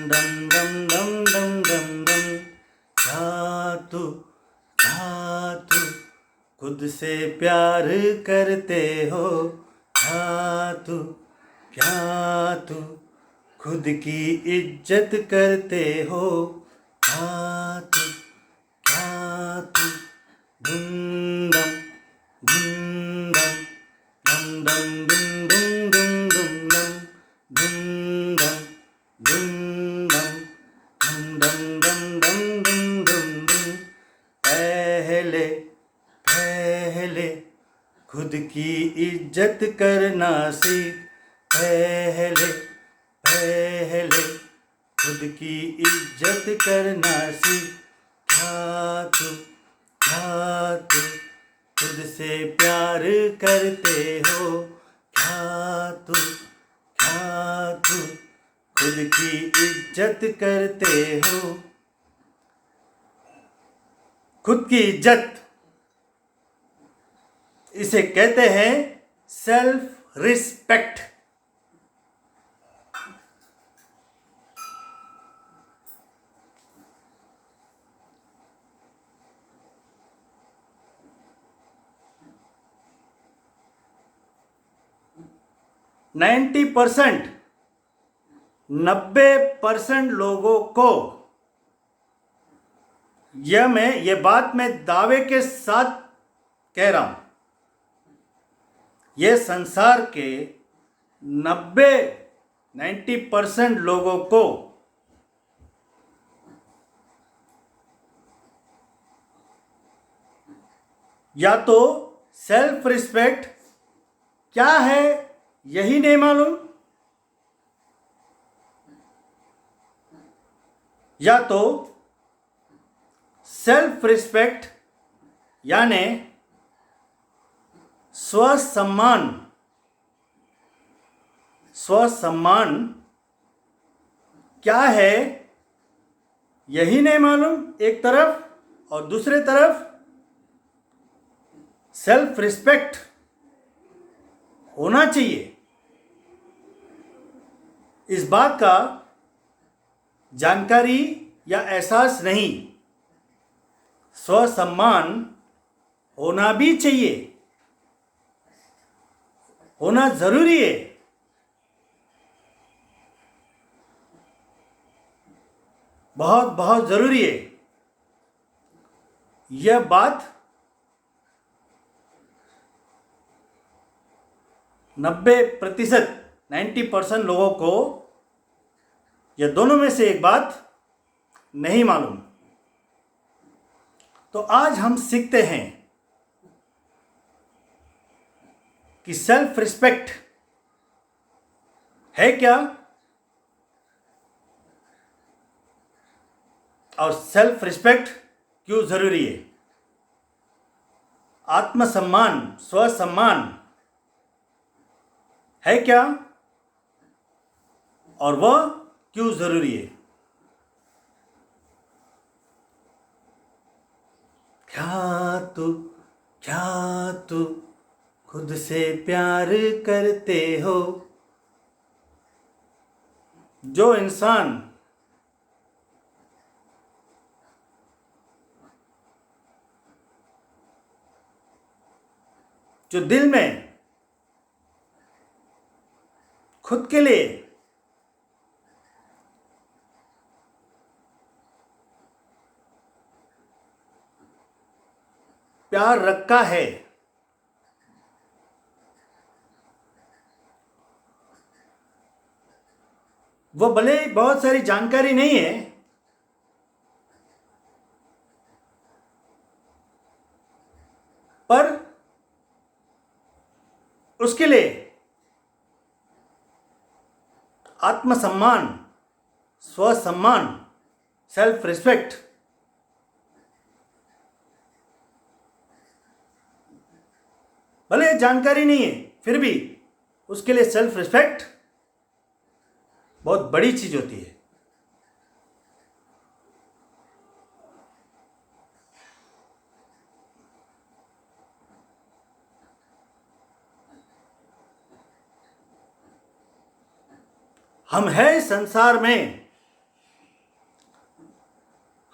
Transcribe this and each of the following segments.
डम डम डम डम डम डम। क्या तू खुद से प्यार करते हो? क्या तू खुद की इज्जत करते हो? क्या तू धुम डम डम डम डम डुम डुम डुम डम धुम डम डम डम डम डम डम डुम डुम। पहले खुद की इज्जत करना सीख। पहले खुद की इज्जत करना सीख। क्या तू खुद से प्यार करते हो? क्या तू खुद की इज्जत करते हो? खुद की इज्जत, इसे कहते हैं सेल्फ रिस्पेक्ट। नब्बे परसेंट लोगों को ये बात मैं दावे के साथ कह रहा हूं, ये संसार के 90% लोगों को या तो सेल्फ रिस्पेक्ट क्या है यही नहीं मालूम, या तो सेल्फ रिस्पेक्ट यानी स्वसम्मान क्या है यही नहीं मालूम एक तरफ, और दूसरे तरफ सेल्फ रिस्पेक्ट होना चाहिए इस बात का जानकारी या एहसास नहीं। स्वसम्मान होना भी चाहिए, होना जरूरी है। बहुत बहुत जरूरी है। यह बात 90% लोगों को यह दोनों में से एक बात नहीं मालूम। तो आज हम सीखते हैं कि सेल्फ रिस्पेक्ट है क्या, और सेल्फ रिस्पेक्ट क्यों जरूरी है। आत्मसम्मान, स्वसम्मान है क्या और वह क्यों जरूरी है। क्या तू खुद से प्यार करते हो? जो इंसान जो दिल में खुद के लिए प्यार रखा है, वो भले बहुत सारी जानकारी नहीं है, पर उसके लिए आत्मसम्मान, स्वसम्मान, सेल्फ रिस्पेक्ट भले जानकारी नहीं है, फिर भी उसके लिए सेल्फ रिस्पेक्ट बहुत बड़ी चीज होती है। हम हैं संसार में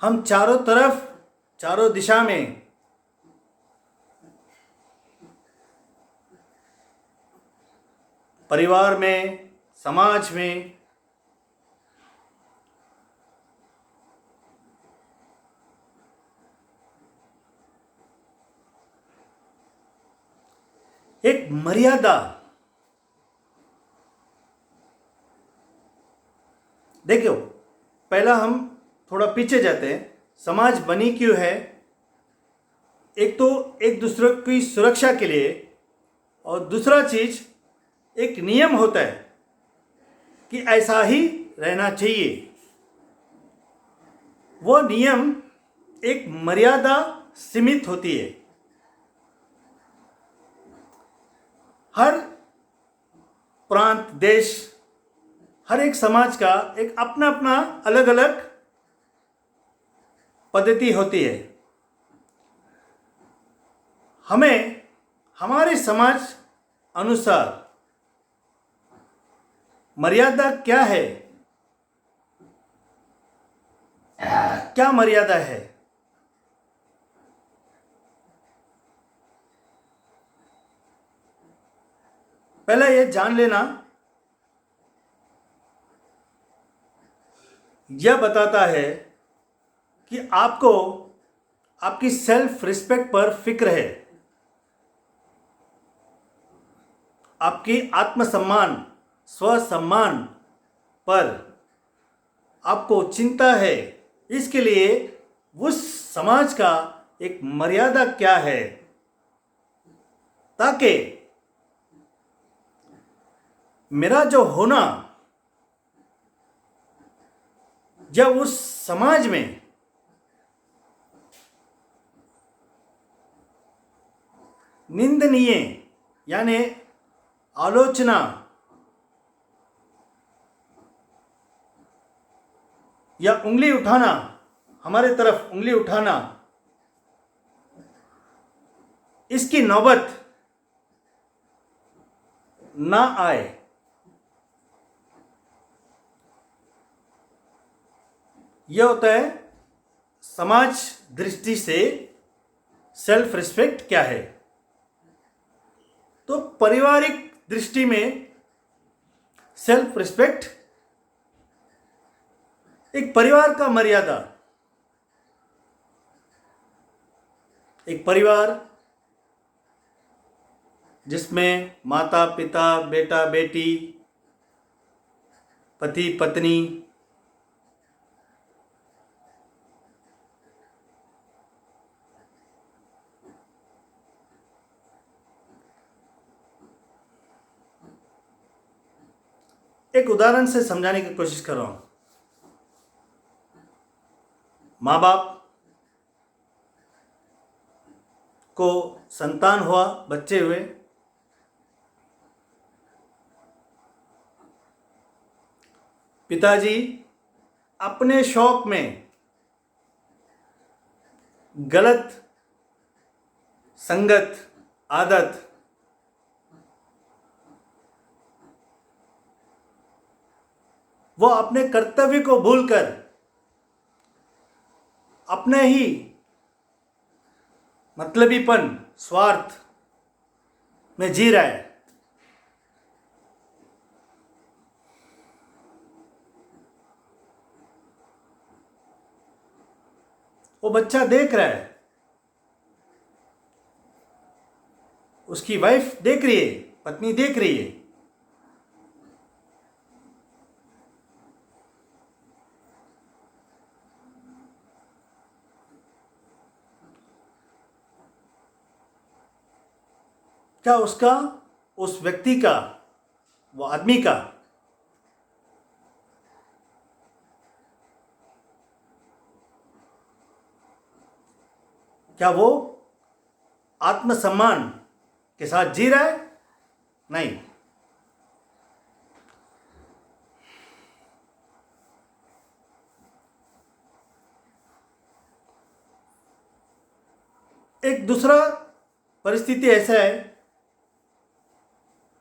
हम चारों तरफ, चारों दिशा में परिवार में, समाज में एक मर्यादा, देखो पहला हम थोड़ा पीछे जाते हैं। समाज बनी क्यों है? एक तो एक दूसरे की सुरक्षा के लिए, और दूसरा चीज एक नियम होता है कि ऐसा ही रहना चाहिए। वो नियम एक मर्यादा सीमित होती है। हर प्रांत, देश, हर एक समाज का एक अपना अपना अलग अलग पद्धति होती है। हमें हमारे समाज अनुसार मर्यादा क्या है, क्या मर्यादा है, पहले ये जान लेना। यह बताता है कि आपको आपकी सेल्फ रिस्पेक्ट पर फिक्र है, आपकी आत्मसम्मान, स्वसम्मान पर आपको चिंता है। इसके लिए उस समाज का एक मर्यादा क्या है, ताकि मेरा जो होना जब उस समाज में निंदनीय यानी आलोचना या उंगली उठाना, हमारे तरफ उंगली उठाना, इसकी नौबत ना आए, यह होता है समाज दृष्टि से सेल्फ रिस्पेक्ट क्या है। तो पारिवारिक दृष्टि में सेल्फ रिस्पेक्ट एक परिवार का मर्यादा। एक परिवार जिसमें माता पिता, बेटा बेटी, पति पत्नी, एक उदाहरण से समझाने की कोशिश कर रहा हूं। माँ बाप को संतान हुआ, बच्चे हुए, पिताजी अपने शौक में गलत संगत, आदत, वो अपने कर्तव्य को भूलकर अपने ही मतलबीपन, स्वार्थ में जी रहा है। वो बच्चा देख रहा है, उसकी वाइफ देख रही है, पत्नी देख रही है। क्या उसका, उस व्यक्ति का, वो आदमी का क्या वो आत्मसम्मान के साथ जी रहा है? नहीं। एक दूसरा परिस्थिति ऐसा है,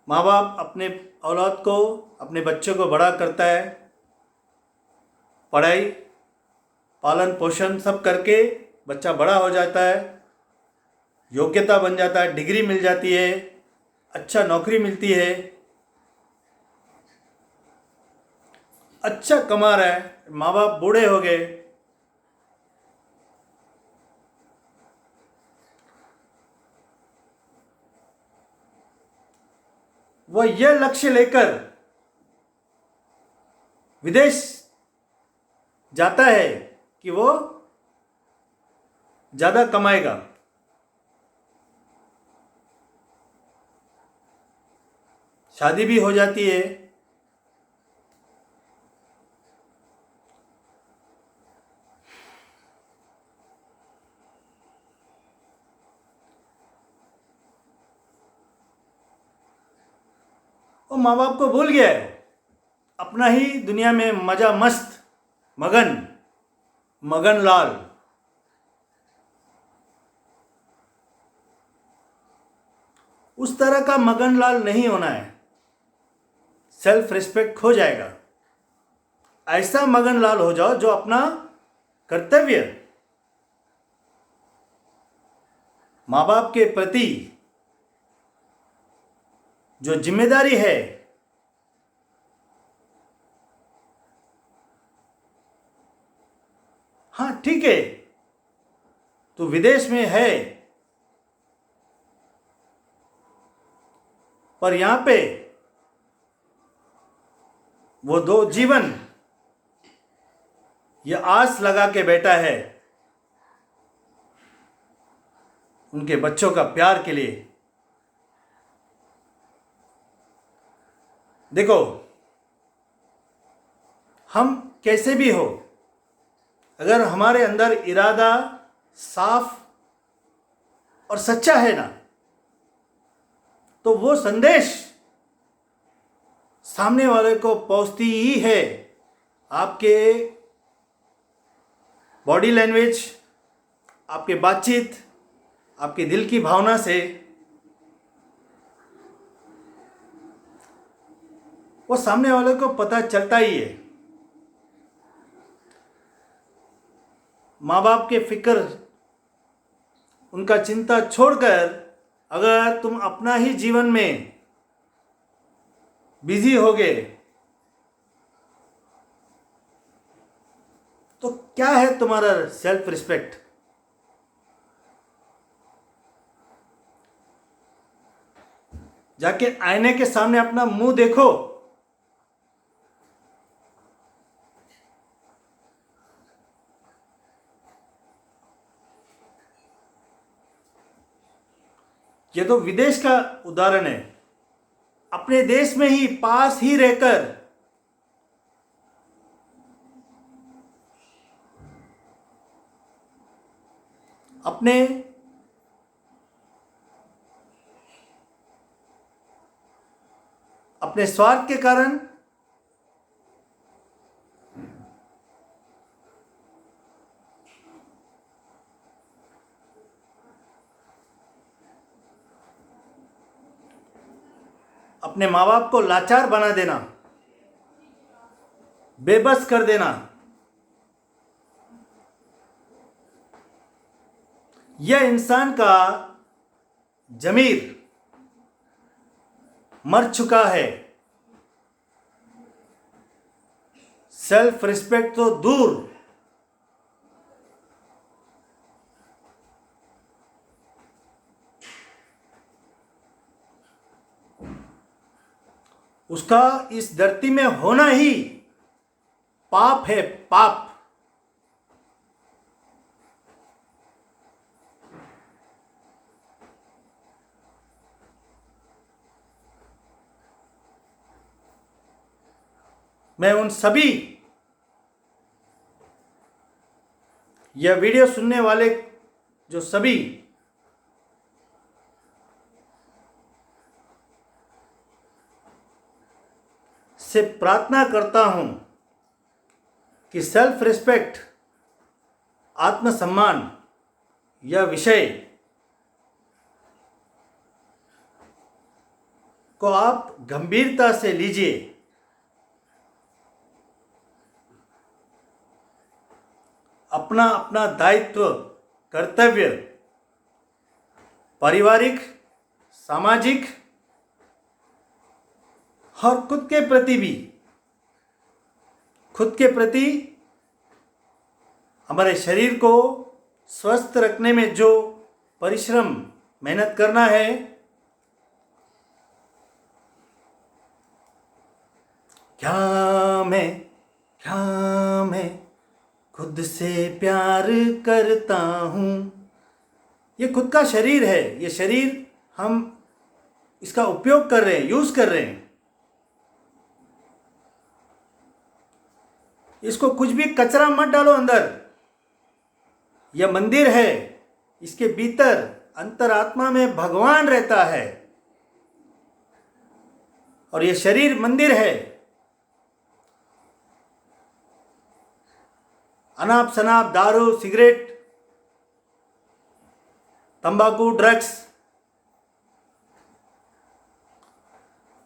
माँ बाप अपने औलाद को, अपने बच्चों को बड़ा करता है, पढ़ाई पालन पोषण सब करके बच्चा बड़ा हो जाता है, योग्यता बन जाता है, डिग्री मिल जाती है, अच्छा नौकरी मिलती है, अच्छा कमा रहा है, माँ बाप बूढ़े हो गए, वह यह लक्ष्य लेकर विदेश जाता है कि वो ज़्यादा कमाएगा। शादी भी हो जाती है, वो माँ बाप को भूल गया है, अपना ही दुनिया में मजा मस्त, मगन लाल। उस तरह का मगन लाल नहीं होना है, सेल्फ रिस्पेक्ट खो जाएगा। ऐसा मगन लाल हो जाओ जो अपना कर्तव्य, माँ बाप के प्रति जो जिम्मेदारी है, हाँ ठीक है तू विदेश में है, पर यहां पे वो दो जीवन ये आस लगा के बैठा है उनके बच्चों का प्यार के लिए। देखो, हम कैसे भी हो, अगर हमारे अंदर इरादा साफ और सच्चा है ना, तो वो संदेश सामने वाले को पहुंचती ही है। आपके बॉडी लैंग्वेज, आपके बातचीत, आपके दिल की भावना से वो सामने वाले को पता चलता ही है। माँ बाप के फिक्र, उनका चिंता छोड़कर अगर तुम अपना ही जीवन में बिजी होगे तो क्या है तुम्हारा सेल्फ रिस्पेक्ट? जाके आईने के सामने अपना मुंह देखो, ये तो विदेश का उदाहरण है। अपने देश में ही पास ही रहकर अपने स्वार्थ के कारण अपने माँ बाप को लाचार बना देना, बेबस कर देना, यह इंसान का जमीर मर चुका है। सेल्फ रिस्पेक्ट तो दूर, उसका इस धरती में होना ही पाप है, पाप। मैं उन सभी यह वीडियो सुनने वाले जो सभी से प्रार्थना करता हूं कि सेल्फ रिस्पेक्ट, आत्मसम्मान, यह विषय को आप गंभीरता से लीजिए। अपना अपना दायित्व, कर्तव्य, पारिवारिक, सामाजिक और खुद के प्रति भी, खुद के प्रति हमारे शरीर को स्वस्थ रखने में जो परिश्रम, मेहनत करना है, क्या मैं खुद से प्यार करता हूँ। ये खुद का शरीर है, ये शरीर हम इसका उपयोग कर रहे हैं, यूज कर रहे हैं। इसको कुछ भी कचरा मत डालो अंदर। यह मंदिर है, इसके भीतर अंतरात्मा में भगवान रहता है और यह शरीर मंदिर है। अनाप शनाप दारू, सिगरेट, तंबाकू, ड्रग्स,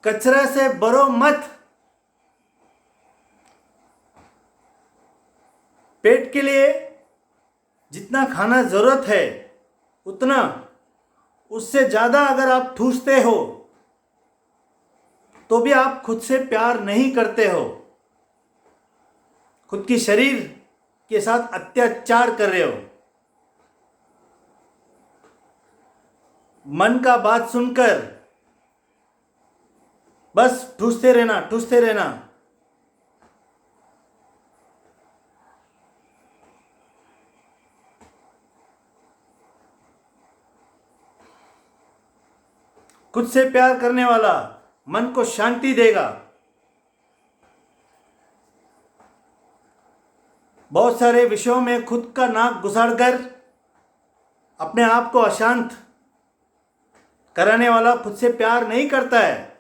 कचरा से भरो मत। पेट के लिए जितना खाना जरूरत है उतना, उससे ज्यादा अगर आप ठूसते हो तो भी आप खुद से प्यार नहीं करते हो, खुद की शरीर के साथ अत्याचार कर रहे हो। मन का बात सुनकर बस ठूसते रहना। खुद से प्यार करने वाला मन को शांति देगा। बहुत सारे विषयों में खुद का नाक घुसाड़कर अपने आप को अशांत कराने वाला खुद से प्यार नहीं करता है।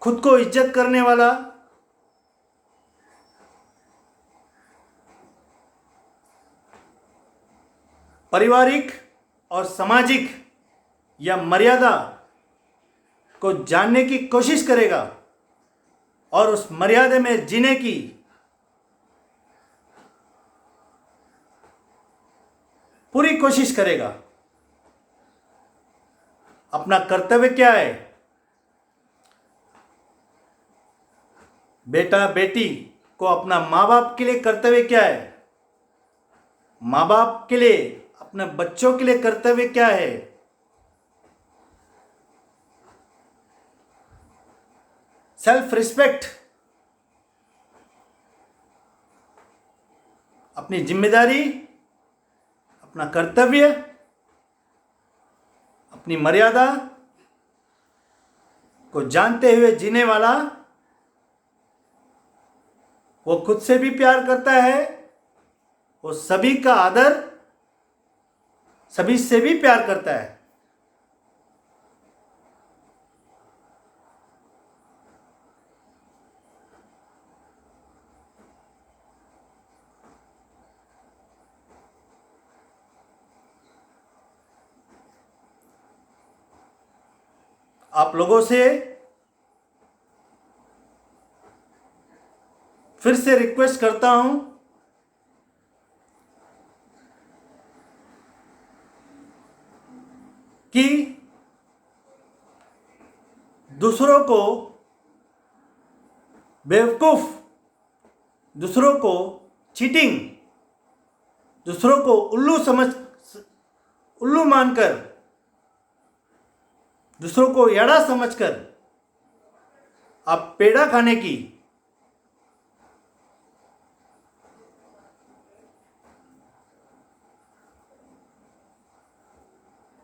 खुद को इज्जत करने वाला पारिवारिक और सामाजिक या मर्यादा को जानने की कोशिश करेगा और उस मर्यादा में जीने की पूरी कोशिश करेगा। अपना कर्तव्य क्या है? बेटा बेटी को अपना माँ बाप के लिए कर्तव्य क्या है? माँ बाप के लिए अपने बच्चों के लिए कर्तव्य क्या है? सेल्फ रिस्पेक्ट, अपनी जिम्मेदारी, अपना कर्तव्य, अपनी मर्यादा को जानते हुए जीने वाला वो खुद से भी प्यार करता है, वो सभी का आदर, सभी से भी प्यार करता है। आप लोगों से फिर से रिक्वेस्ट करता हूं कि दूसरों को बेवकूफ, दूसरों को चीटिंग, दूसरों को उल्लू मानकर, दूसरों को याड़ा समझकर आप पेड़ा खाने की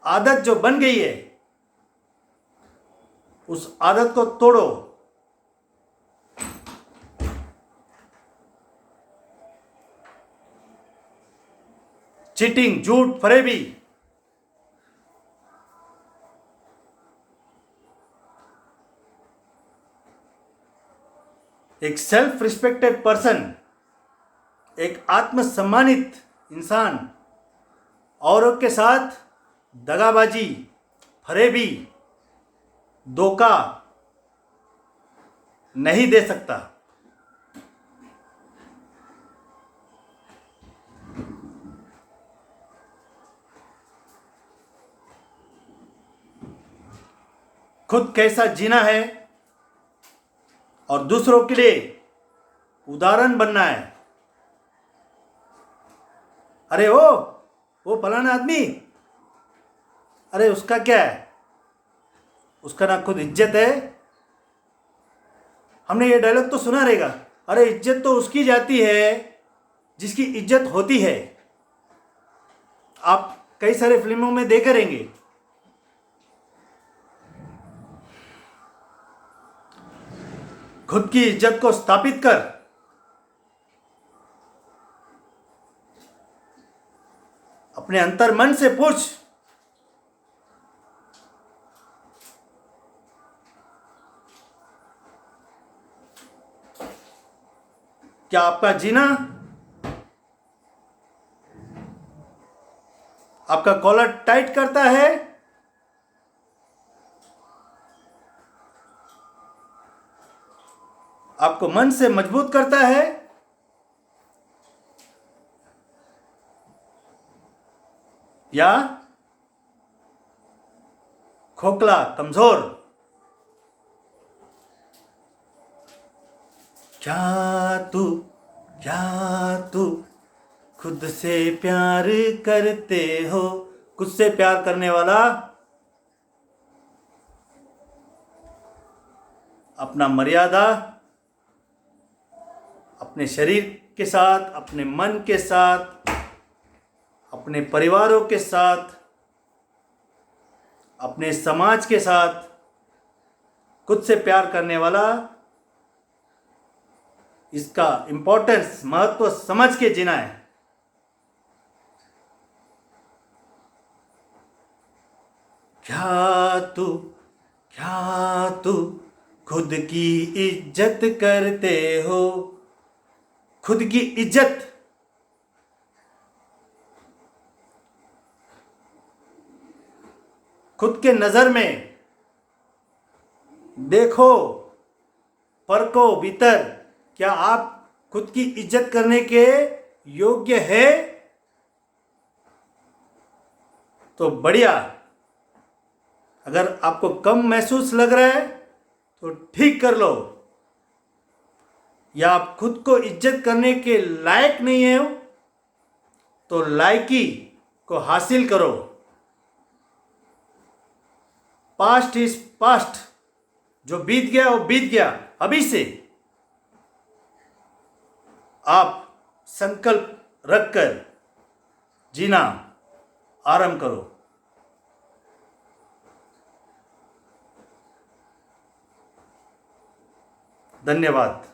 आदत जो बन गई है, उस आदत को तोड़ो। चीटिंग, झूठ, फरेबी, एक सेल्फ रिस्पेक्टेड पर्सन, एक आत्मसम्मानित इंसान औरों के साथ दगाबाजी, फरेबी, धोखा नहीं दे सकता। खुद कैसा जीना है और दूसरों के लिए उदाहरण बनना है। अरे वो फलाना आदमी, अरे उसका क्या है, उसका ना खुद इज्जत है। हमने ये डायलॉग तो सुना रहेगा, अरे इज्जत तो उसकी जाती है जिसकी इज्जत होती है। आप कई सारे फिल्मों में देखे रहेंगे। खुद की इज्जत को स्थापित कर, अपने अंतर मन से पूछ, क्या आपका जीना आपका कॉलर टाइट करता है, आपको मन से मजबूत करता है, या खोखला कमजोर? क्या तू खुद से प्यार करते हो? खुद से प्यार करने वाला अपना मर्यादा अपने शरीर के साथ, अपने मन के साथ, अपने परिवारों के साथ, अपने समाज के साथ खुद से प्यार करने वाला इसका इंपॉर्टेंस, महत्व समझ के जीना है। क्या तू खुद की इज्जत करते हो? खुद की इज्जत खुद के नजर में देखो, परखो भीतर, क्या आप खुद की इज्जत करने के योग्य है? तो बढ़िया। अगर आपको कम महसूस लग रहा है तो ठीक कर लो, या आप खुद को इज्जत करने के लायक नहीं है तो लायकी को हासिल करो। पास्ट इज पास्ट, जो बीत गया वो बीत गया। अभी से आप संकल्प रखकर जीना आरंभ करो। धन्यवाद।